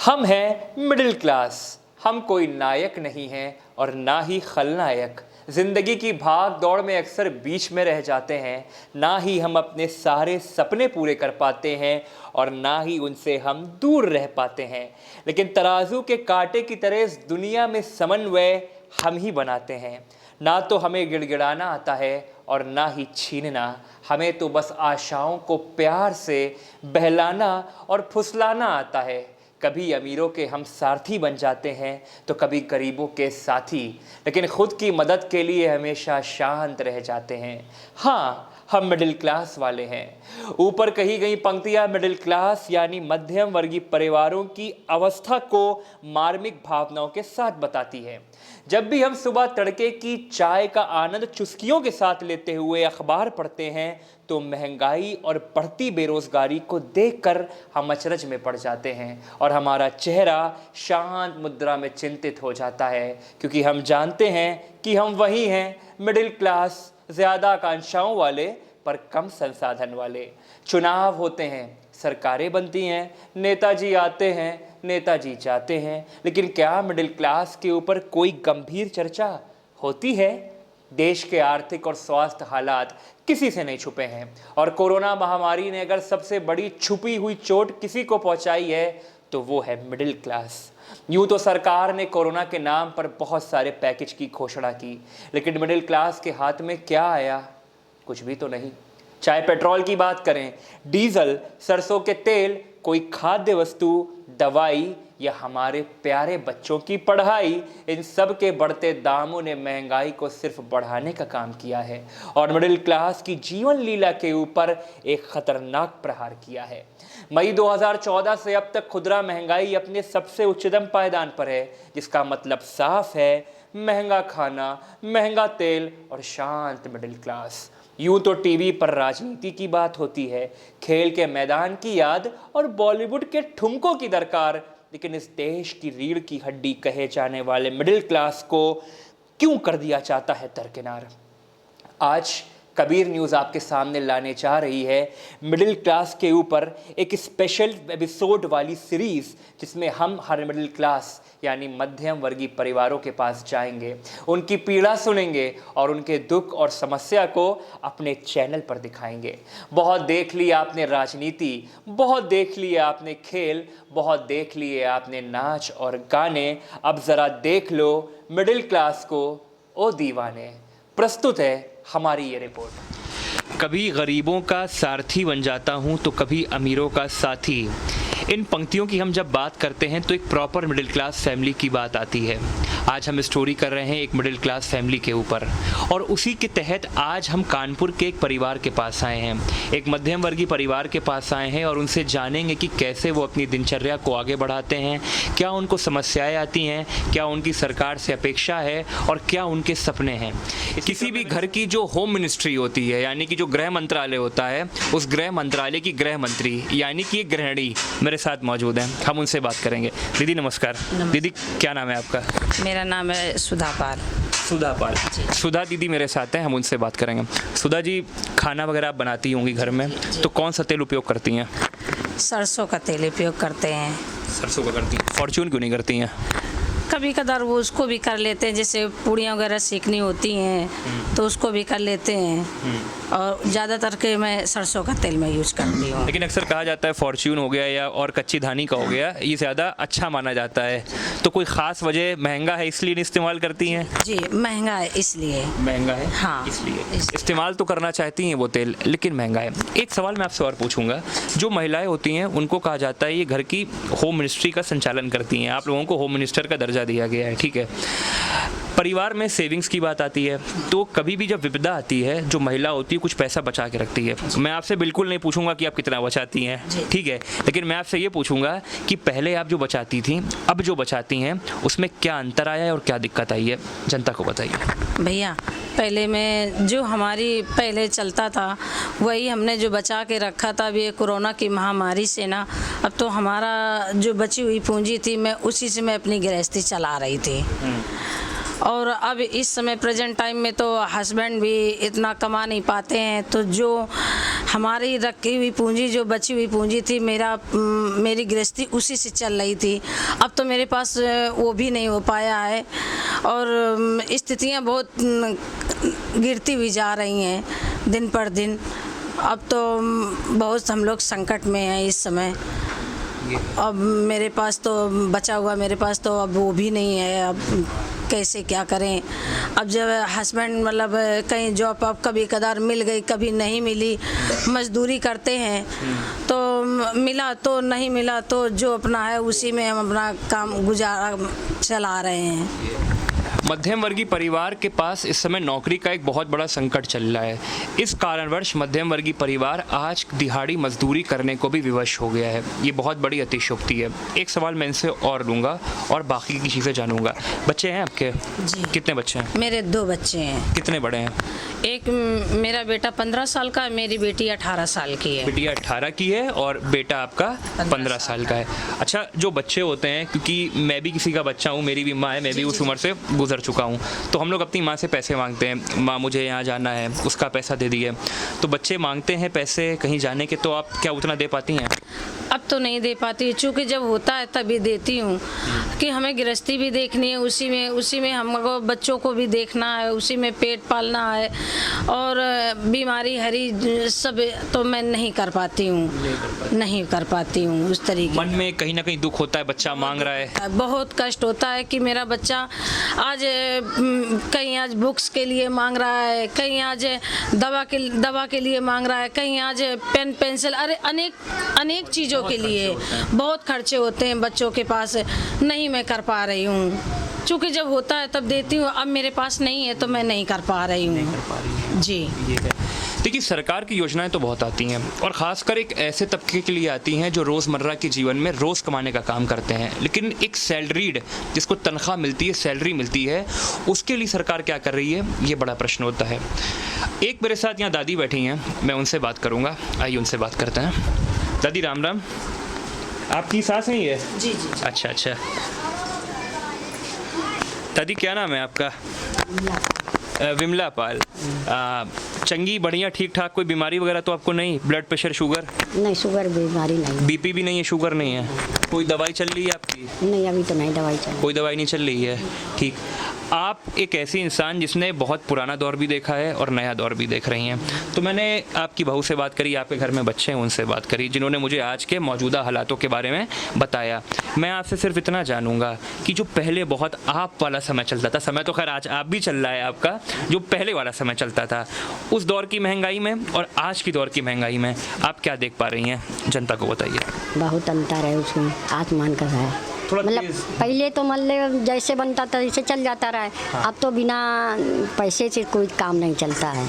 हम हैं middle class. हम कोई नायक नहीं हैं और ना ही खलनायक। जिंदगी की भाग दौड़ में अक्सर बीच में रह जाते हैं। ना ही हम अपने सारे सपने पूरे कर पाते हैं और ना ही उनसे हम दूर रह पाते हैं। लेकिन तराजू के कांटे की तरह इस दुनिया में समन्वय हम ही बनाते हैं। ना तो हमें गिड़गिड़ाना आता है और ना ही छीनना। हमें तो बस आशाओं को प्यार से बहलाना और फुसलाना आता है। कभी अमीरों के हम सारथी बन जाते हैं तो कभी गरीबों के साथी, लेकिन खुद की मदद के लिए हमेशा शांत रह जाते हैं। हाँ, हम मिडिल क्लास वाले हैं। ऊपर कही गई पंक्तियां मिडिल क्लास यानी मध्यम वर्गीय परिवारों की अवस्था को मार्मिक भावनाओं के साथ बताती है। जब भी हम सुबह तड़के की चाय का आनंद चुस्कियों के साथ लेते हुए अखबार पढ़ते हैं तो महंगाई और बढ़ती बेरोजगारी को देखकर हम अचरज में पड़ जाते हैं और हमारा चेहरा शांत मुद्रा में चिंतित हो जाता है, क्योंकि हम जानते हैं कि हम वही हैं, मिडिल क्लास, ज़्यादा आकांक्षाओं वाले पर कम संसाधन वाले। चुनाव होते हैं, सरकारें बनती हैं, नेताजी आते हैं, नेताजी जाते हैं, लेकिन क्या मिडिल क्लास के ऊपर कोई गंभीर चर्चा होती है? देश के आर्थिक और स्वास्थ्य हालात किसी से नहीं छुपे हैं और कोरोना महामारी ने अगर सबसे बड़ी छुपी हुई चोट किसी को पहुंचाई है तो वो है मिडिल क्लास। यूं तो सरकार ने कोरोना के नाम पर बहुत सारे पैकेज की घोषणा की, लेकिन मिडिल क्लास के हाथ में क्या आया? कुछ भी तो नहीं। चाहे पेट्रोल की बात करें, डीजल, सरसों के तेल, कोई खाद्य वस्तु, दवाई या हमारे प्यारे बच्चों की पढ़ाई, इन सब के बढ़ते दामों ने महंगाई को सिर्फ बढ़ाने का काम किया है और मिडिल क्लास की जीवन लीला के ऊपर एक खतरनाक प्रहार किया है। मई 2014 से अब तक खुदरा महंगाई अपने सबसे उच्चतम पायदान पर है, जिसका मतलब साफ है, महंगा खाना, महंगा तेल और शांत मिडिल क्लास। यूं तो टीवी पर राजनीति की बात होती है, खेल के मैदान की याद और बॉलीवुड के ठुमकों की दरकार, लेकिन इस देश की रीढ़ की हड्डी कहे जाने वाले मिडिल क्लास को क्यों कर दिया जाता है दरकिनार? आज कबीर न्यूज़ आपके सामने लाने जा रही है मिडिल क्लास के ऊपर एक स्पेशल एपिसोड वाली सीरीज़, जिसमें हम हर मिडिल क्लास यानी मध्यम वर्गीय परिवारों के पास जाएंगे, उनकी पीड़ा सुनेंगे और उनके दुख और समस्या को अपने चैनल पर दिखाएंगे। बहुत देख लिया आपने राजनीति, बहुत देख लिया आपने खेल, बहुत देख लिए आपने नाच और गाने, अब ज़रा देख लो मिडिल क्लास को, ओ दीवाने। प्रस्तुत है हमारी ये रिपोर्ट। कभी गरीबों का सारथी बन जाता हूँ तो कभी अमीरों का साथी। इन पंक्तियों की हम जब बात करते हैं तो एक प्रॉपर मिडिल क्लास फैमिली की बात आती है। आज हम स्टोरी कर रहे हैं एक मिडिल क्लास फैमिली के ऊपर और उसी के तहत आज हम कानपुर के एक परिवार के पास आए हैं, एक मध्यम वर्गीय परिवार के पास आए हैं और उनसे जानेंगे कि कैसे वो अपनी दिनचर्या को आगे बढ़ाते हैं, क्या उनको समस्याएं आती हैं, क्या उनकी सरकार से अपेक्षा है और क्या उनके सपने हैं। किसी भी घर की जो होम मिनिस्ट्री होती है यानी कि जो गृह मंत्रालय होता है, उस गृह मंत्रालय की गृह मंत्री यानी कि एक गृहिणी मेरे साथ मौजूद हैं, हम उनसे बात करेंगे। दीदी नमस्कार। दीदी क्या नाम है आपका? मेरा नाम है सुधा पाल। सुधा पाल। सुधा दीदी मेरे साथ हैं, हम उनसे बात करेंगे। सुधा जी, खाना वगैरह आप बनाती होंगी घर में, तो कौन सा तेल उपयोग करती हैं? सरसों का तेल उपयोग करते हैं। सरसों का करती हैं? फॉर्च्यून क्यों नहीं करती हैं? कभी कदार वो उसको भी कर लेते हैं, जैसे पूड़ियाँ वगैरह सीखनी होती हैं तो उसको भी कर लेते हैं और ज़्यादातर के मैं सरसों का तेल में यूज करती हूँ। लेकिन अक्सर कहा जाता है फॉर्च्यून हो गया या और कच्ची धानी का हो गया, ये ज़्यादा अच्छा माना जाता है, तो कोई ख़ास वजह महंगा है इसलिए नहीं इस्तेमाल करती हैं? जी, महंगा है इसलिए। महंगा है? हाँ, इसलिए इस्तेमाल तो करना चाहती हैं वो तेल, लेकिन महंगा है। एक सवाल मैं आपसे और पूछूंगा, जो महिलाएं होती हैं उनको कहा जाता है ये घर की होम मिनिस्ट्री का संचालन करती हैं, आप लोगों को होम मिनिस्टर का दर्जा दिया गया है, ठीक है। परिवार में सेविंग्स की बात आती है तो कभी भी जब विपदा आती है जो महिला होती है कुछ पैसा बचा के रखती है। मैं आपसे बिल्कुल नहीं पूछूंगा कि आप कितना बचाती हैं, ठीक है, लेकिन मैं आपसे ये पूछूंगा कि पहले आप जो बचाती थी अब जो बचाती हैं उसमें क्या अंतर आया है और क्या दिक्कत आई है, जनता को बताइए। भैया, पहले में जो हमारी पहले चलता था वही हमने जो बचा के रखा था। अभी कोरोना की महामारी से ना, अब तो हमारा जो बची हुई पूंजी थी मैं उसी से मैं अपनी गृहस्थी चला रही थी और अब इस समय प्रेजेंट टाइम में तो हस्बैंड भी इतना कमा नहीं पाते हैं, तो जो हमारी रखी हुई पूंजी, जो बची हुई पूंजी थी, मेरी गृहस्थी उसी से चल रही थी। अब तो मेरे पास वो भी नहीं हो पाया है और स्थितियां बहुत गिरती हुई जा रही हैं दिन पर दिन। अब तो बहुत हम लोग संकट में हैं इस समय। अब मेरे पास तो बचा हुआ, मेरे पास तो अब वो भी नहीं है। अब कैसे क्या करें? अब जब हस्बैंड मतलब कहीं जॉब अब कभी कदार मिल गई, कभी नहीं मिली, मजदूरी करते हैं, तो मिला तो नहीं मिला तो जो अपना है उसी में हम अपना काम गुजारा चला रहे हैं। मध्यम वर्गीय परिवार के पास इस समय नौकरी का एक बहुत बड़ा संकट चल रहा है। इस कारणवश मध्यम वर्गीय परिवार आज दिहाड़ी मजदूरी करने को भी विवश हो गया है। ये बहुत बड़ी अतिशयोक्ति है। एक सवाल मैं इनसे और लूँगा और बाकी की चीज़ें जानूँगा। बच्चे हैं आपके? जी। कितने बच्चे हैं? मेरे 2 बच्चे हैं। कितने बड़े हैं? एक मेरा बेटा 15 साल का है, मेरी बेटी 18 साल की है। बेटी 18 की है और बेटा आपका 15 साल का है। अच्छा, जो बच्चे होते हैं, क्योंकि मैं भी किसी का बच्चा हूँ, मेरी भी माँ है, मैं भी उस उम्र से गुजर चुका हूँ, तो हम लोग अपनी माँ से पैसे मांगते हैं, माँ मुझे यहाँ जाना है, उसका पैसा दे दिए। तो बच्चे मांगते हैं पैसे कहीं जाने के, तो आप क्या उतना दे पाती हैं? अब तो नहीं दे पाती, चूँकि जब होता है तभी देती हूँ कि हमें गृहस्थी भी देखनी है, उसी में हमको बच्चों को भी देखना है, उसी में पेट पालना है और बीमारी हरी सब, तो मैं नहीं कर पाती हूँ उस तरीके। मन में कहीं ना कहीं दुख होता है, बच्चा मांग रहा है, बहुत कष्ट होता है कि मेरा बच्चा आज कहीं आज बुक्स के लिए मांग रहा है, कहीं आज दवा के लिए मांग रहा है, कहीं आज पेन पेंसिल, अरे अनेक चीज़ों के लिए बहुत खर्चे होते हैं बच्चों के पास। नहीं मैं कर पा रही हूँ, क्योंकि जब होता है तब देती हूँ, अब मेरे पास नहीं है तो मैं नहीं कर पा रही हूँ। जी, ये है। देखिए, सरकार की योजनाएं तो बहुत आती हैं और ख़ासकर एक ऐसे तबके के लिए आती हैं जो रोज़मर्रा के जीवन में रोज़ कमाने का काम करते हैं, लेकिन एक सैलरीड जिसको तनख्वाह मिलती है, सैलरी मिलती है, उसके लिए सरकार क्या कर रही है, ये बड़ा प्रश्न होता है। एक मेरे साथ यहाँ दादी बैठी हैं, मैं उनसे बात करूँगा, आइए उनसे बात करते हैं। दादी राम राम, आपकी सास नहीं है? जी जी। अच्छा। दादी क्या नाम है आपका? विमला पाल। चंगी, बढ़िया, ठीक ठाक, कोई बीमारी वगैरह तो आपको नहीं? Blood pressure, sugar? नहीं, शुगर बीमारी नहीं। बीपी भी नहीं है, शुगर नहीं है? कोई दवाई चल रही है आपकी? नहीं, अभी तो नहीं दवाई चल रही। कोई दवाई नहीं चल रही है, ठीक। आप एक ऐसी इंसान जिसने बहुत पुराना दौर भी देखा है और नया दौर भी देख रही हैं, तो मैंने आपकी बहू से बात करी, आपके घर में बच्चे हैं, उनसे बात करी, जिन्होंने मुझे आज के मौजूदा हालातों के बारे में बताया। मैं आपसे सिर्फ इतना जानूंगा कि जो पहले बहुत आप वाला समय चलता था, समय तो खैर आज आप भी चल रहा है आपका, जो पहले वाला समय चलता था, उस दौर की महंगाई में और आज की दौर की महंगाई में आप क्या देख पा रही हैं, जनता को बताइए। बहुत अंतर है उसमें, आसमान का है। मतलब पहले तो मतलब जैसे बनता था वैसे चल जाता रहा है। हाँ। अब तो बिना पैसे से कोई काम नहीं चलता है।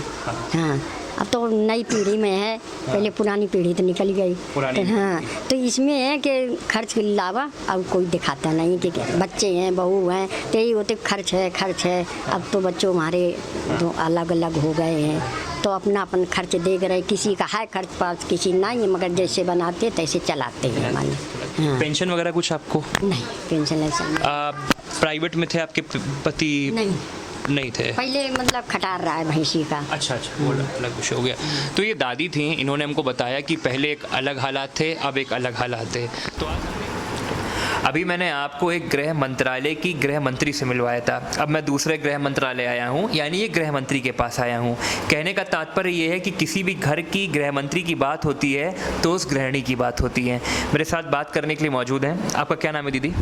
हाँ, अब तो नई पीढ़ी में है। हाँ। पहले पुरानी पीढ़ी तो निकल गई। तो हाँ, तो इसमें है कि खर्च के अलावा अब कोई दिखाता नहीं कि बच्चे हैं, बहू हैं, तो यही होते खर्च है। अब तो बच्चों हमारे तो अलग अलग हो गए हैं, तो अपना अपन खर्च देख रहे, किसी का है खर्च पास, किसी नहीं है, मगर जैसे बनाते तैसे चलाते हैं हमारे। हाँ। पेंशन वगैरह कुछ आपको? नहीं, पेंशन ऐसा नहीं। प्राइवेट में थे आपके पति? नहीं थे पहले, मतलब खटार रहा है भैंसी का। अच्छा, वो अलग विषय हो गया। तो ये दादी थी, इन्होंने हमको बताया कि पहले एक अलग हालात थे, अब एक अलग हालात थे। तो अभी मैंने आपको एक गृह मंत्रालय की गृह मंत्री से मिलवाया था, अब मैं दूसरे गृह मंत्रालय आया हूँ, यानी ये गृह मंत्री के पास आया हूँ। कहने का तात्पर्य ये है कि किसी भी घर की गृह मंत्री की बात होती है तो उस गृहिणी की बात होती है। मेरे साथ बात करने के लिए मौजूद हैं, आपका क्या नाम है दीदी?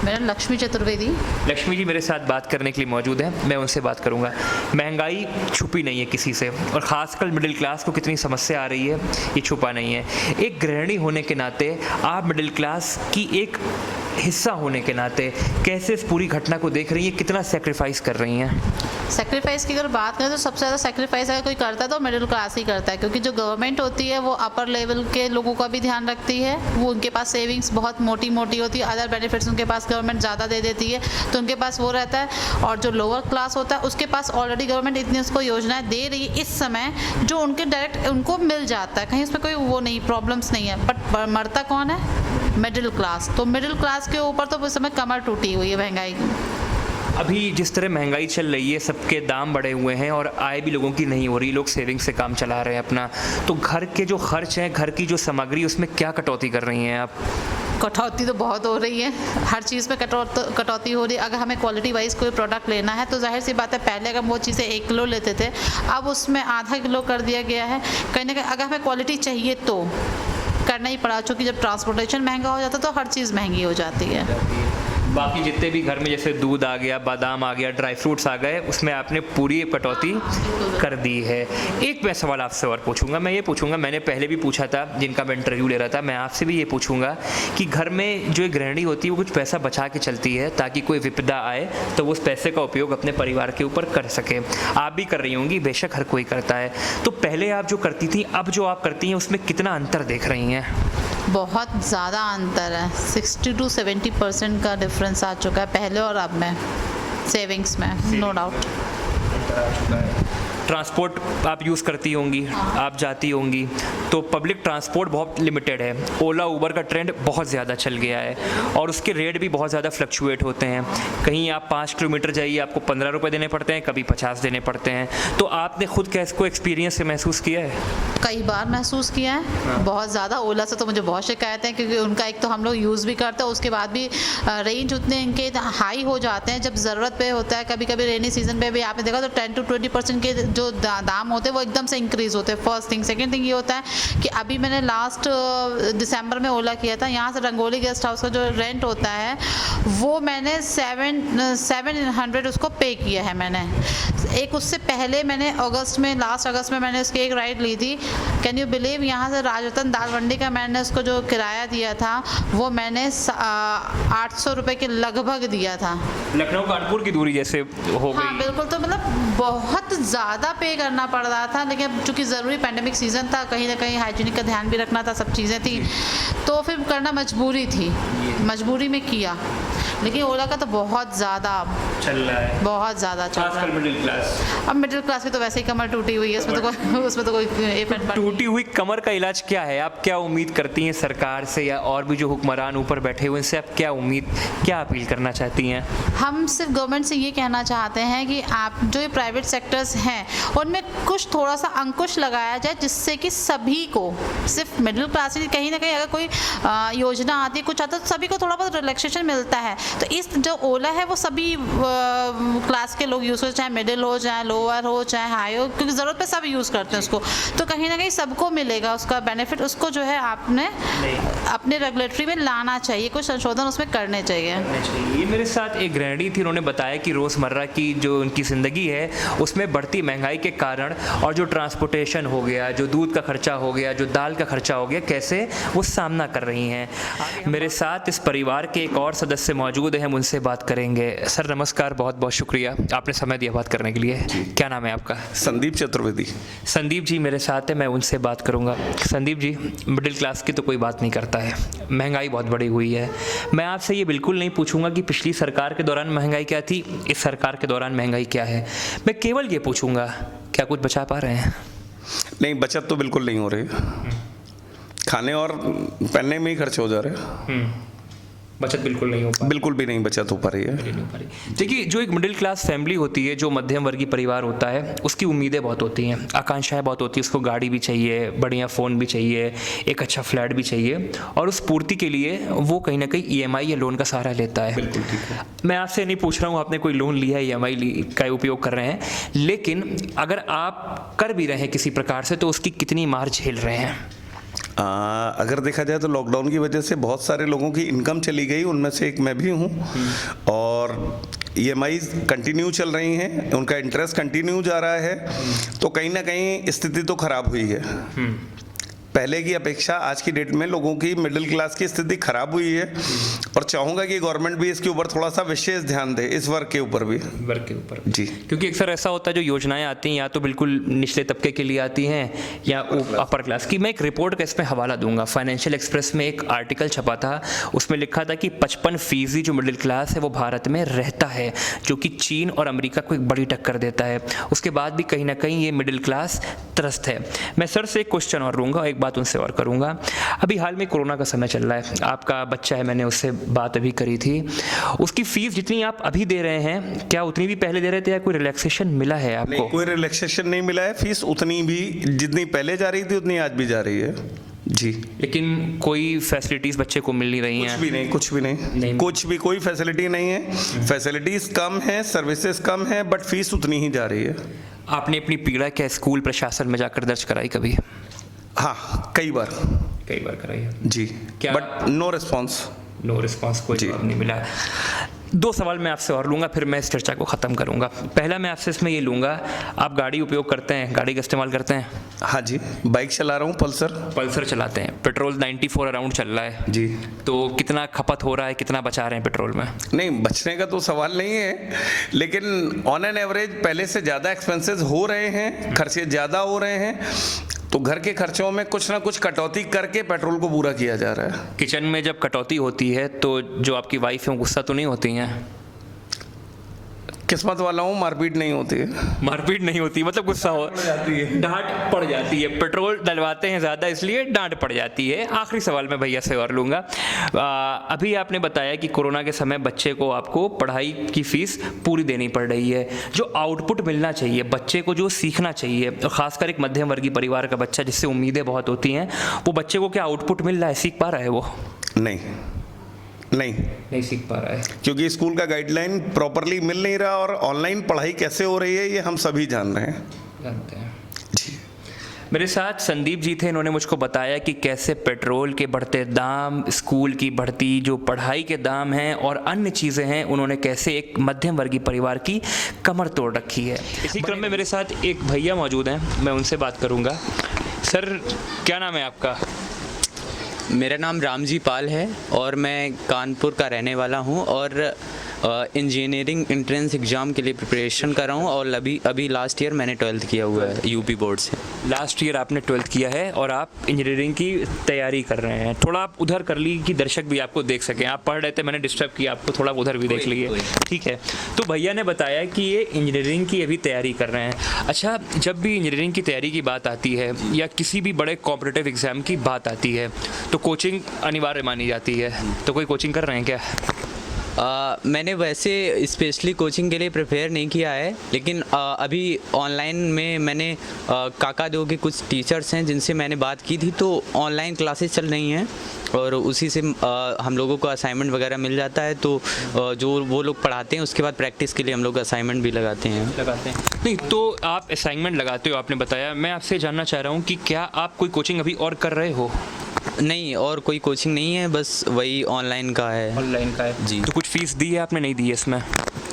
मेरा लक्ष्मी चतुर्वेदी। लक्ष्मी जी मेरे साथ बात करने के लिए मौजूद हैं, मैं उनसे बात करूँगा। महंगाई छुपी नहीं है किसी से, और ख़ासकर मिडिल क्लास को कितनी समस्या आ रही है ये छुपा नहीं है। एक गृहिणी होने के नाते, आप मिडिल क्लास की एक हिस्सा होने के नाते कैसे इस पूरी घटना को देख रही हैं, कितना सेक्रीफाइस कर रही हैं? सेक्रीफाइस की अगर बात करें तो सबसे ज़्यादा सेक्रीफाइस अगर कोई करता है तो मिडिल क्लास ही करता है, क्योंकि जो गवर्नमेंट होती है वो अपर लेवल के लोगों का भी ध्यान रखती है, वो उनके पास सेविंग्स बहुत मोटी होती है, अदर बेनिफिट्स उनके पास गवर्नमेंट ज़्यादा दे देती है, तो उनके पास वो रहता है। और जो लोअर क्लास होता है उसके पास ऑलरेडी गवर्नमेंट इतनी उसको योजनाएं दे रही है इस समय, जो उनके डायरेक्ट उनको मिल जाता है, कहीं उसमें कोई वो नहीं, प्रॉब्लम्स नहीं है। बट मरता कौन है? Middle class. तो मिडिल क्लास के ऊपर तो उस समय कमर टूटी हुई है महंगाई की। अभी जिस तरह महंगाई चल रही है, सबके दाम बढ़े हुए हैं और आय भी लोगों की नहीं हो रही, लोग सेविंग से काम चला रहे हैं अपना, तो घर के जो खर्च हैं, घर की जो सामग्री, उसमें क्या कटौती कर रही हैं आप? कटौती तो बहुत हो रही है, हर चीज़ पे कटौती हो रही है। अगर हमें क्वालिटी वाइज कोई प्रोडक्ट लेना है तो जाहिर सी बात है, पहले अगर हम वो चीज़ें 1 किलो लेते थे, अब उसमें आधा किलो कर दिया गया है। कहीं ना कहीं अगर हमें क्वालिटी चाहिए तो करना ही पड़ा, चूँकि जब ट्रांसपोर्टेशन महंगा हो जाता है तो हर चीज़ महंगी हो जाती है। बाकी जितने भी घर में जैसे दूध आ गया, बादाम आ गया, ड्राई फ्रूट्स आ गए, उसमें आपने पूरी कटौती कर दी है। एक मैं सवाल आपसे और पूछूंगा, मैं ये पूछूंगा, मैंने पहले भी पूछा था जिनका मैं इंटरव्यू ले रहा था, मैं आपसे भी ये पूछूंगा कि घर में जो एक गृहिणी होती है वो कुछ पैसा बचा के चलती है ताकि कोई विपदा आए तो वो उस पैसे का उपयोग अपने परिवार के ऊपर कर सके। आप भी कर रही होंगी, बेशक हर कोई करता है। तो पहले आप जो करती थी, अब जो आप करती हैं, उसमें कितना अंतर देख रही हैं? बहुत ज़्यादा अंतर है, 60 to 70% का डिफरेंस आ चुका है पहले और अब में, सेविंग्स में, नो डाउट। ट्रांसपोर्ट आप यूज़ करती होंगी, आप जाती होंगी, तो पब्लिक ट्रांसपोर्ट बहुत लिमिटेड है। ओला उबर का ट्रेंड बहुत ज़्यादा चल गया है और उसके रेट भी बहुत ज़्यादा फ्लक्चुएट होते हैं। कहीं आप 5 किलोमीटर जाइए, आपको 15 रुपये देने पड़ते हैं, कभी 50 देने पड़ते हैं। तो आपने खुद क्या इसको एक्सपीरियंस से महसूस किया है? कई बार महसूस किया है, बहुत ज़्यादा। ओला से तो मुझे बहुत शिकायत है, क्योंकि उनका एक तो हम लोग यूज़ भी करते हैं, उसके बाद भी रेंज उतने इनके हाई हो जाते हैं। जब ज़रूरत पे होता है, कभी कभी रेनी सीजन पे भी आपने देखा तो 10 to 20% के जो दाम होते हैं वो एकदम से इंक्रीज़ होते हैं। First thing. सेकेंड थिंग ये होता है कि अभी मैंने लास्ट दिसंबर में ओला किया था, यहाँ से रंगोली गेस्ट हाउस का जो रेंट होता है वो मैंने 700 उसको पे किया है मैंने। एक उससे पहले मैंने लास्ट अगस्त में मैंने उसकी एक राइड ली थी। कैन यू बिलीव, यहाँ से राजरतन दाल मंडी का मैंने उसको जो किराया दिया था वो मैंने 800 रुपये के लगभग दिया था। लखनऊ कानपुर की दूरी जैसे हो गई। हाँ बिल्कुल, तो मतलब बहुत ज़्यादा पे करना पड़ रहा था, लेकिन चूँकि ज़रूरी पैंडेमिक सीज़न था, कहीं ना कहीं हाइजीनिक का ध्यान भी रखना था, सब चीज़ें थी, तो फिर करना मजबूरी थी, मजबूरी में किया। लेकिन ओला का तो बहुत ज़्यादा चल रहा है, बहुत ज़्यादा चल रहा है। मिडिल क्लास, अब मिडिल क्लास की तो वैसे ही कमर टूटी हुई है, उसमें तो कोई इफेक्ट। टूटी हुई कमर का इलाज क्या है? आप क्या उम्मीद करती हैं सरकार से या और भी जो हुक्मरान ऊपर बैठे हुए इनसे? आप क्या अपील करना चाहती हैं? हम सिर्फ गवर्नमेंट से ये कहना चाहते हैं कि आप जो ये प्राइवेट सेक्टर्स हैं उनमें कुछ थोड़ा सा अंकुश लगाया जाए, जिससे कि सभी को, सिर्फ मिडिल क्लास की कहीं ना कहीं अगर कोई योजना आती है, कुछ आता है, तो सभी को थोड़ा बहुत रिलैक्सेशन मिलता है। तो इस जो ओला है वो सभी क्लास के लोग यूज़ करते, चाहे मिडिल हो, चाहे लोअर हो, चाहे हाई हो, क्योंकि ज़रूरत पे सब यूज़ करते हैं उसको। तो कहीं ना कहीं सबको मिलेगा उसका बेनिफिट। उसको जो है आपने अपने रेगुलेटरी में लाना चाहिए, कुछ संशोधन उसमें करने चाहिए। ये मेरे साथ एक गृहिणी थी, उन्होंने बताया कि रोज़मर्रा की जो उनकी ज़िंदगी है उसमें बढ़ती महंगाई के कारण और जो ट्रांसपोर्टेशन हो गया, जो दूध का खर्चा हो गया, जो दाल का खर्चा हो गया, कैसे वो सामना कर रही हैं। मेरे साथ इस परिवार के एक और सदस्य मौजूद हैं, हम उनसे बात करेंगे। सर नमस्कार, बहुत बहुत शुक्रिया आपने समय दिया बात करने के लिए। क्या नाम है आपका? संदीप चतुर्वेदी। संदीप जी मेरे साथ है, मैं उनसे बात करूंगा। संदीप जी, मिडिल क्लास की तो कोई बात नहीं करता है, महंगाई बहुत बढ़ी हुई है। मैं आपसे ये बिल्कुल नहीं पूछूंगा कि पिछली सरकार के दौरान महंगाई क्या थी, इस सरकार के दौरान महंगाई क्या है। मैं केवल ये पूछूंगा, क्या कुछ बचा पा रहे हैं? नहीं, बचत तो बिल्कुल नहीं हो रही, खाने और पहनने में ही खर्च हो जा रहे हैं। बचत बिल्कुल नहीं हो पा रही, बिल्कुल भी नहीं बचत हो पा रही है। देखिए, जो एक मिडिल क्लास फैमिली होती है, जो मध्यम वर्गीय परिवार होता है, उसकी उम्मीदें बहुत होती हैं, आकांक्षाएं बहुत होती है। उसको गाड़ी भी चाहिए, बढ़िया फ़ोन भी चाहिए, एक अच्छा फ्लैट भी चाहिए, और उस पूर्ति के लिए वो कहीं ना कहीं EMI या लोन का सहारा लेता है। बिल्कुल ठीक है। मैं आपसे नहीं पूछ रहा हूँ आपने कोई लोन लिया है, EMI का उपयोग कर रहे हैं, लेकिन अगर आप कर भी रहे हैं किसी प्रकार से, तो उसकी कितनी मार झेल रहे हैं? अगर देखा जाए तो लॉकडाउन की वजह से बहुत सारे लोगों की इनकम चली गई, उनमें से एक मैं भी हूँ। और EMI कंटिन्यू चल रही हैं, उनका इंटरेस्ट कंटिन्यू जा रहा है, तो कहीं ना कहीं स्थिति तो खराब हुई है। पहले की अपेक्षा आज की डेट में लोगों की, मिडिल क्लास की स्थिति खराब हुई है। और चाहूँगा कि गवर्नमेंट भी इसके ऊपर थोड़ा सा विशेष ध्यान दे, इस वर्ग के ऊपर भी। वर्ग के ऊपर जी, क्योंकि अक्सर ऐसा होता है जो योजनाएं आती हैं या तो बिल्कुल निचले तबके के लिए आती हैं या अपर क्लास की। मैं एक रिपोर्ट का इसमें हवाला दूंगा। फाइनेंशियल एक्सप्रेस में एक आर्टिकल छपा था, उसमें लिखा था कि 55% जो मिडिल क्लास है वो भारत में रहता है, जो कि चीन और अमेरिका को एक बड़ी टक्कर देता है। उसके बाद भी कहीं ना कहीं ये मिडिल क्लास त्रस्त है। मैं सर से एक क्वेश्चन और लूँगा, एक बात उनसे और करूँगा। अभी हाल में कोरोना का समय चल रहा है, आपका बच्चा है, मैंने उससे बात अभी करी थी, उसकी फ़ीस जितनी आप अभी दे रहे हैं क्या उतनी भी पहले दे रहे थे या कोई रिलैक्सेशन मिला है आपको? नहीं, कोई रिलैक्सेशन नहीं मिला है। फीस उतनी भी जितनी पहले जा रही थी उतनी आज भी जा रही है जी। लेकिन कोई फैसिलिटीज़ बच्चे को मिल नहीं रही हैं? कुछ भी नहीं, कुछ भी कोई फैसिलिटी नहीं है। फैसिलिटीज़ कम है, सर्विसेज कम है, बट फीस उतनी ही जा रही है। आपने अपनी पीड़ा क्या स्कूल प्रशासन में जाकर दर्ज कराई कभी? हाँ, कई बार कराई है जी, क्या? But no response. No response, कोई जवाब नहीं मिला। 2 सवाल मैं आपसे और लूँगा, फिर मैं इस चर्चा को ख़त्म करूँगा। पहला मैं आपसे इसमें ये लूँगा, आप गाड़ी उपयोग करते हैं, गाड़ी का इस्तेमाल करते हैं? हाँ जी, बाइक चला रहा हूँ, पल्सर चलाते हैं। पेट्रोल 94 अराउंड चल रहा है जी। तो कितना खपत हो रहा है, कितना बचा रहे हैं पेट्रोल में? नहीं, बचने का तो सवाल नहीं है, लेकिन ऑन एन एवरेज पहले से ज़्यादा एक्सपेंसेस हो रहे हैं, खर्चे ज़्यादा हो रहे हैं, तो घर के खर्चों में कुछ ना कुछ कटौती करके पेट्रोल को पूरा किया जा रहा है। किचन में जब कटौती होती है तो जो आपकी वाइफ है गुस्सा तो नहीं होती हैं? किस्मत वाला हूँ, मारपीट नहीं होती है। मारपीट नहीं होती मतलब गुस्सा हो जाती है, डांट पड़ जाती है। पेट्रोल डलवाते हैं ज़्यादा इसलिए डांट पड़ जाती है। आखिरी सवाल मैं भैया से और लूँगा। अभी आपने बताया कि कोरोना के समय बच्चे को आपको पढ़ाई की फ़ीस पूरी देनी पड़ रही है। जो आउटपुट मिलना चाहिए बच्चे को, जो सीखना चाहिए, और ख़ासकर एक मध्यम वर्गीय परिवार का बच्चा जिससे उम्मीदें बहुत होती हैं, वो बच्चे को क्या आउटपुट मिल रहा है, सीख पा रहा है वो? नहीं सीख पा रहा है, क्योंकि स्कूल का गाइडलाइन प्रॉपरली मिल नहीं रहा, और ऑनलाइन पढ़ाई कैसे हो रही है ये हम सभी जानते हैं जी। मेरे साथ संदीप जी थे, इन्होंने मुझको बताया कि कैसे पेट्रोल के बढ़ते दाम, स्कूल की बढ़ती जो पढ़ाई के दाम हैं और अन्य चीज़ें हैं, उन्होंने कैसे एक मध्यम वर्गीय परिवार की कमर तोड़ रखी है। इसी क्रम में मेरे साथ एक भैया मौजूद हैं, मैं उनसे बात करूंगा। सर, क्या नाम है आपका? मेरा नाम रामजी पाल है और मैं कानपुर का रहने वाला हूं और इंजीनियरिंग एंट्रेंस एग्ज़ाम के लिए प्रिपरेशन कर रहा हूं और अभी लास्ट ईयर मैंने 12th किया हुआ है यूपी बोर्ड से। लास्ट ईयर आपने 12th किया है और आप इंजीनियरिंग की तैयारी कर रहे हैं। थोड़ा आप उधर कर लीजिए कि दर्शक भी आपको देख सकें। आप पढ़ रहे थे, मैंने डिस्टर्ब किया आपको, थोड़ा उधर भी देख लीजिए, ठीक है? तो भैया ने बताया कि ये इंजीनियरिंग की अभी तैयारी कर रहे हैं। अच्छा, जब भी इंजीनियरिंग की तैयारी की बात आती है या किसी भी बड़े कॉम्पिटिटिव एग्ज़ाम की बात आती है तो कोचिंग अनिवार्य मानी जाती है, तो कोई कोचिंग कर रहे हैं क्या? मैंने वैसे स्पेशली कोचिंग के लिए प्रिपेयर नहीं किया है, लेकिन अभी ऑनलाइन में मैंने काका दो के कुछ टीचर्स हैं जिनसे मैंने बात की थी, तो ऑनलाइन क्लासेस चल रही हैं और उसी से हम लोगों को असाइनमेंट वगैरह मिल जाता है, तो जो वो लोग पढ़ाते हैं उसके बाद प्रैक्टिस के लिए हम लोग असाइनमेंट भी लगाते हैं। नहीं, तो आप असाइनमेंट लगाते हो, आपने बताया। मैं आपसे जानना चाह रहा हूँ कि क्या आप कोई कोचिंग अभी और कर रहे हो? नहीं, और कोई कोचिंग नहीं है, बस वही ऑनलाइन का है। ऑनलाइन का है जी। तो कुछ फ़ीस दी है आपने? नहीं दी है इसमें?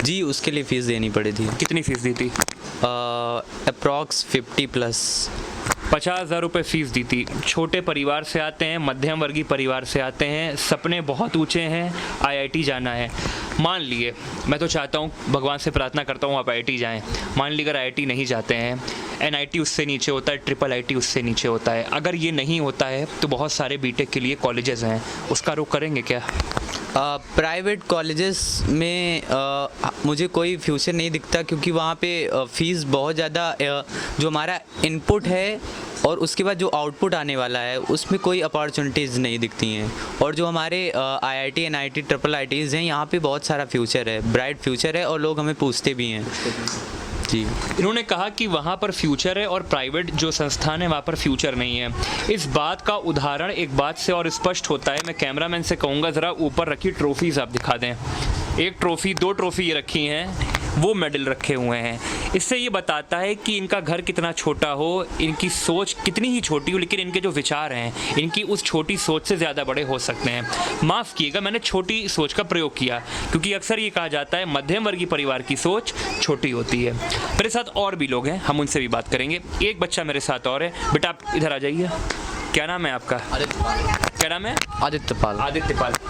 जी, उसके लिए फ़ीस देनी पड़ी थी। कितनी फ़ीस दी थी? अप्रॉक्स 50+। 50,000 रुपये फ़ीस दी थी। छोटे परिवार से आते हैं, मध्यम वर्गीय परिवार से आते हैं, सपने बहुत ऊंचे हैं, IIT जाना है। मान लिए, मैं तो चाहता हूँ, भगवान से प्रार्थना करता हूँ आप IIT जाएं। मान लीजिए अगर IIT नहीं जाते हैं, NIT उससे नीचे होता है, IIIT उससे नीचे होता है, अगर ये नहीं होता है तो बहुत सारे BTech के लिए कॉलेजेस हैं, उसका रुख करेंगे क्या? प्राइवेट कॉलेजेस में मुझे कोई फ्यूचर नहीं दिखता, क्योंकि वहाँ पे फ़ीस बहुत ज़्यादा, जो हमारा इनपुट है और उसके बाद जो आउटपुट आने वाला है उसमें कोई अपॉर्चुनिटीज़ नहीं दिखती हैं। और जो हमारे IIT, NIT, IIITs हैं, यहाँ पे बहुत सारा फ्यूचर है, ब्राइट फ्यूचर है, और लोग हमें पूछते भी हैं जी। इन्होंने कहा कि वहाँ पर फ्यूचर है और प्राइवेट जो संस्थान है वहाँ पर फ्यूचर नहीं है। इस बात का उदाहरण एक बात से और स्पष्ट होता है। मैं कैमरामैन से कहूँगा ज़रा ऊपर रखी ट्रॉफीज़ आप दिखा दें। एक ट्रॉफ़ी, 2 ट्रॉफ़ी ये रखी हैं, वो मेडल रखे हुए हैं। इससे ये बताता है कि इनका घर कितना छोटा हो, इनकी सोच कितनी ही छोटी हो, लेकिन इनके जो विचार हैं इनकी उस छोटी सोच से ज़्यादा बड़े हो सकते हैं। माफ़ किएगा, मैंने छोटी सोच का प्रयोग किया, क्योंकि अक्सर ये कहा जाता है मध्यम वर्गीय परिवार की सोच छोटी होती है। मेरे साथ और भी लोग हैं, हम उनसे भी बात करेंगे। एक बच्चा मेरे साथ और है। बेटा आप इधर आ जाइए। क्या नाम है आपका? क्या नाम है? आदित्य पाल।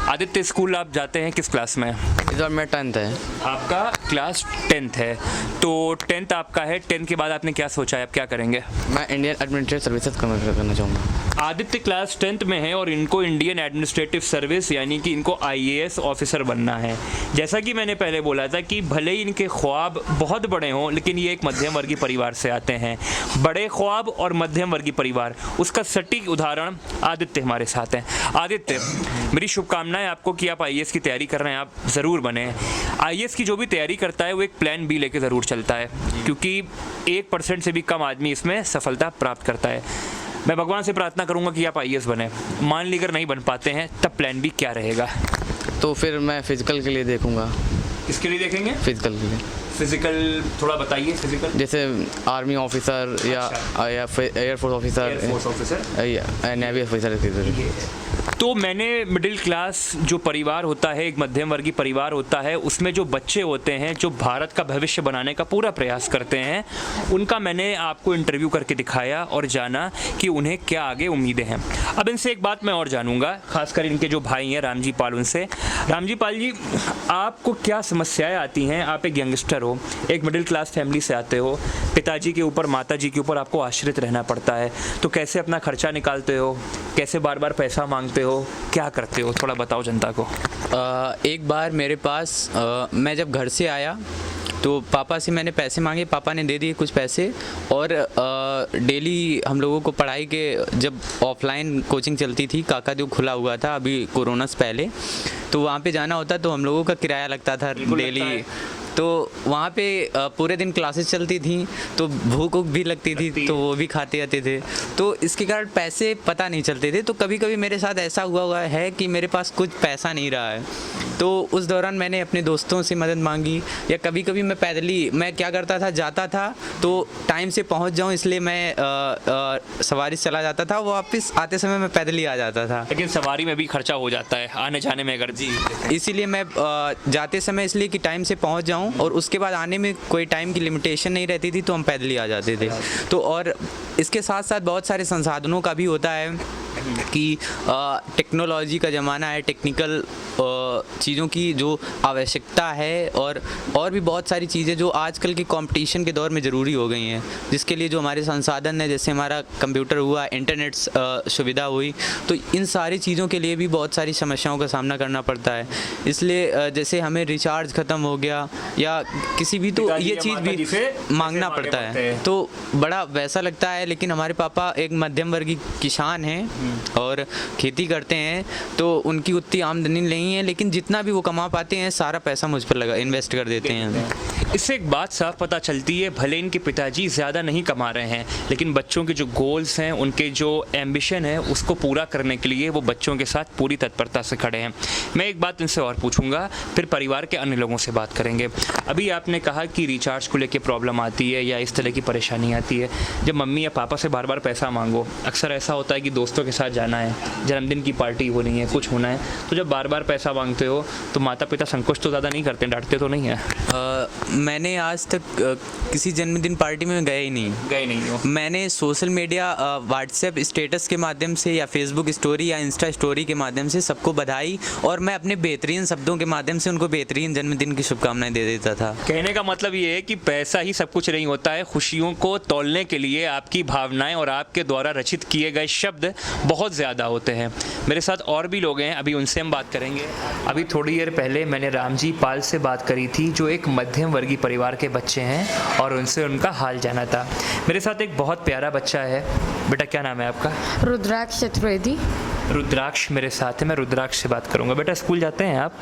आदित्य, स्कूल आप जाते हैं, किस क्लास में? इस बार मैं 10th है। आपका क्लास 10th है, तो 10th आपका है। 10th के बाद आपने क्या सोचा है, आप क्या करेंगे? मैं इंडियन एडमिनिस्ट्रेटिव सर्विसेज करना चाहूँगा। आदित्य क्लास 10th में है और इनको इंडियन एडमिनिस्ट्रेटिव सर्विस यानी कि इनको IAS ऑफिसर बनना है। जैसा कि मैंने पहले बोला था कि भले ही इनके ख्वाब बहुत बड़े हों, लेकिन ये एक मध्यम वर्गीय परिवार से आते हैं। बड़े ख्वाब और मध्यम वर्गीय परिवार, उसका सटीक उदाहरण आदित्य हमारे साथ हैं। हैं। आदित्य, मेरी शुभकामनाएं आपको कि आप IAS की तैयारी कर रहे हैं, आप ज़रूर बने। IAS की जो भी तैयारी करता है वो एक प्लान B लेके ज़रूर चलता है, क्योंकि 1% से भी कम आदमी इसमें सफलता प्राप्त करता है। मैं भगवान से प्रार्थना करूंगा कि आप IAS बने। मान लीजिए नहीं बन पाते हैं तब प्लान B क्या रहेगा? तो फिर मैं फिजिकल के लिए देखूंगा। इसके लिए देखेंगे? फिजिकल के लिए। फिजिकल थोड़ा बताइए। फिजिकल जैसे आर्मी ऑफिसर या एयरफोर्स ऑफिसर या नेवी ऑफिसर की तरह। तो मैंने मिडिल क्लास जो परिवार होता है, एक मध्यम वर्गीय परिवार होता है, उसमें जो बच्चे होते हैं जो भारत का भविष्य बनाने का पूरा प्रयास करते हैं, उनका मैंने आपको इंटरव्यू करके दिखाया और जाना कि उन्हें क्या आगे उम्मीदें हैं। अब इनसे एक बात मैं और जानूंगा, खासकर इनके जो भाई हैं रामजी पाल, उनसे। रामजी पाल जी, आपको क्या समस्याएं आती हैं? आप एक यंगस्टर हो, एक मिडिल क्लास फैमिली से आते हो, पिताजी के ऊपर माताजी के ऊपर आपको आश्रित रहना पड़ता है, तो कैसे अपना खर्चा निकालते हो? कैसे बार बार पैसा मांगते हो? क्या करते हो? थोड़ा बताओ जनता को। एक बार मेरे पास मैं जब घर से आया तो पापा से मैंने पैसे मांगे, पापा ने दे दिए कुछ पैसे। और डेली हम लोगों को पढ़ाई के, जब ऑफलाइन कोचिंग चलती थी, काकादेव खुला हुआ था अभी कोरोना से पहले, तो वहाँ पे जाना होता तो हम लोगों का किराया लगता था डेली। तो वहाँ पे पूरे दिन क्लासेस चलती थी, तो भूख भी लगती थी, तो वो भी खाते आते थे, तो इसके कारण पैसे पता नहीं चलते थे। तो कभी कभी मेरे साथ ऐसा हुआ है कि मेरे पास कुछ पैसा नहीं रहा है, तो उस दौरान मैंने अपने दोस्तों से मदद मांगी, या कभी कभी मैं पैदली, मैं क्या करता था, जाता था तो टाइम से पहुंच जाऊं इसलिए मैं सवारी से चला जाता था, वापस आते समय मैं पैदल ही आ जाता था। लेकिन सवारी में भी खर्चा हो जाता है आने जाने में, अगर जी इसीलिए मैं जाते समय इसलिए कि टाइम से पहुंच जाऊं, और उसके बाद आने में कोई टाइम की लिमिटेशन नहीं रहती थी, तो हम पैदल ही आ जाते थे। तो और इसके साथ साथ बहुत सारे संसाधनों का भी होता है कि टेक्नोलॉजी का ज़माना है, टेक्निकल चीज़ों की जो आवश्यकता है, और भी बहुत सारी चीज़ें जो आजकल के कंपटीशन के दौर में ज़रूरी हो गई हैं, जिसके लिए जो हमारे संसाधन है, जैसे हमारा कंप्यूटर हुआ, इंटरनेट सुविधा हुई, तो इन सारी चीज़ों के लिए भी बहुत सारी समस्याओं का सामना करना पड़ता है। इसलिए जैसे हमें रिचार्ज ख़त्म हो गया या किसी भी, तो ये चीज़ भी मांगना पड़ता है, तो बड़ा वैसा लगता है। लेकिन हमारे पापा एक मध्यम वर्गीय किसान हैं और खेती करते हैं, तो उनकी उतनी आमदनी नहीं है, लेकिन जितना भी वो कमा पाते हैं सारा पैसा मुझ पर इन्वेस्ट कर देते हैं। इससे एक बात साफ पता चलती है, भले इनके पिताजी ज़्यादा नहीं कमा रहे हैं, लेकिन बच्चों के जो गोल्स हैं, उनके जो एम्बिशन है, उसको पूरा करने के लिए वो बच्चों के साथ पूरी तत्परता से खड़े हैं। मैं एक बात इनसे और पूछूंगा, फिर परिवार के अन्य लोगों से बात करेंगे। अभी आपने कहा कि रिचार्ज को लेकर प्रॉब्लम आती है या इस तरह की परेशानी आती है। जब मम्मी या पापा से बार बार पैसा मांगो, अक्सर ऐसा होता है कि दोस्तों के साथ जाना है, जन्मदिन की पार्टी होनी है, कुछ होना है, तो जब बार बार पैसा मांगते हो तो माता पिता संकोच तो ज़्यादा नहीं करते, डांटते तो नहीं है? मैंने आज तक किसी जन्मदिन पार्टी में गए नहीं हो। मैंने सोशल मीडिया, व्हाट्सएप स्टेटस के माध्यम से या फेसबुक स्टोरी या इंस्टा स्टोरी के माध्यम से सबको बधाई, और मैं अपने बेहतरीन शब्दों के माध्यम से उनको बेहतरीन जन्मदिन की शुभकामनाएं दे देता था। कहने का मतलब ये है कि पैसा ही सब कुछ नहीं होता है, खुशियों को तौलने के लिए आपकी भावनाएं और आपके द्वारा रचित किए गए शब्द बहुत ज़्यादा होते हैं। मेरे साथ और भी लोग हैं, अभी उनसे हम बात करेंगे। अभी थोड़ी देर पहले मैंने रामजी पाल से बात करी थी, जो एक मध्यम वर्गीय परिवार के बच्चे हैं, और उनसे उनका हाल जाना था। मेरे साथ एक बहुत प्यारा बच्चा है। बेटा क्या नाम है आपका? रुद्राक्ष चतुर्वेदी। रुद्राक्ष मेरे साथ है, मैं रुद्राक्ष से बात करूंगा। बेटा स्कूल जाते हैं आप?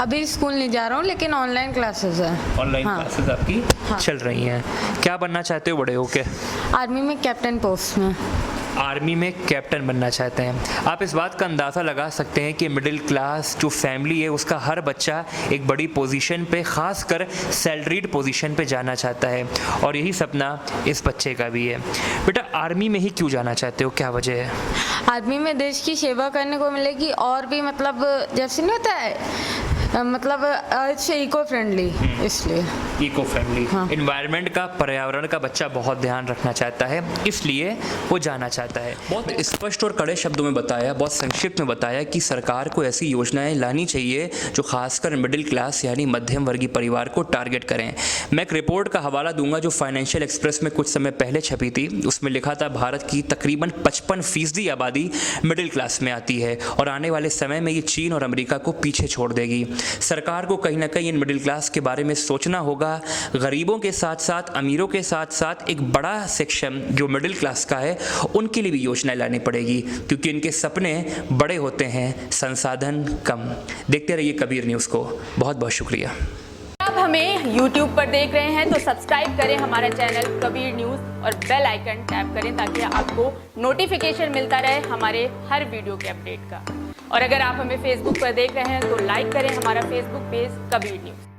अभी स्कूल नहीं जा रहा हूँ, लेकिन ऑनलाइन क्लासेस है। ऑनलाइन क्लासेस आपकी चल रही हैं। क्या बनना चाहते हो बड़े होके? आर्मी में कैप्टन पोस्ट में। आर्मी में कैप्टन बनना चाहते हैं। आप इस बात का अंदाज़ा लगा सकते हैं कि मिडिल क्लास जो फैमिली है, उसका हर बच्चा एक बड़ी पोजीशन पे, ख़ासकर सैलरीड पोजीशन पे जाना चाहता है, और यही सपना इस बच्चे का भी है। बेटा आर्मी में ही क्यों जाना चाहते हो, क्या वजह है? आर्मी में देश की सेवा करने को मिलेगी, और भी मतलब जैसे नहीं होता है, मतलब अच्छे इको फ्रेंडली, इसलिए इको फ्रेंडली हाँ। इन्वायरमेंट का, पर्यावरण का बच्चा बहुत ध्यान रखना चाहता है, इसलिए वो जाना चाहता है। बहुत स्पष्ट और कड़े शब्दों में बताया, बहुत संक्षिप्त में बताया कि सरकार को ऐसी योजनाएं लानी चाहिए जो खासकर मिडिल क्लास यानी मध्यम वर्गीय परिवार को टारगेट करें। मैं एक रिपोर्ट का हवाला दूंगा जो फाइनेंशियल एक्सप्रेस में कुछ समय पहले छपी थी। उसमें लिखा था भारत की तकरीबन 55% आबादी मिडिल क्लास में आती है, और आने वाले समय में ये चीन और अमेरिका को पीछे छोड़ देगी। सरकार को कहीं ना कहीं इन मिडिल क्लास के बारे में सोचना होगा। गरीबों के साथ साथ अमीरों के साथ साथ एक बड़ा सेक्शन जो मिडिल क्लास का है उनके लिए भी योजनाएं लानी पड़ेगी, क्योंकि इनके सपने बड़े होते हैं, संसाधन कम। देखते रहिए कबीर न्यूज़ को। बहुत बहुत शुक्रिया। आप हमें YouTube पर देख रहे हैं तो सब्सक्राइब करें हमारा चैनल कबीर न्यूज़ और बेल आइकन टैप करें ताकि आपको नोटिफिकेशन मिलता रहे हमारे हर वीडियो के अपडेट का। और अगर आप हमें Facebook पर देख रहे हैं तो लाइक करें हमारा Facebook पेज कबीर न्यूज़।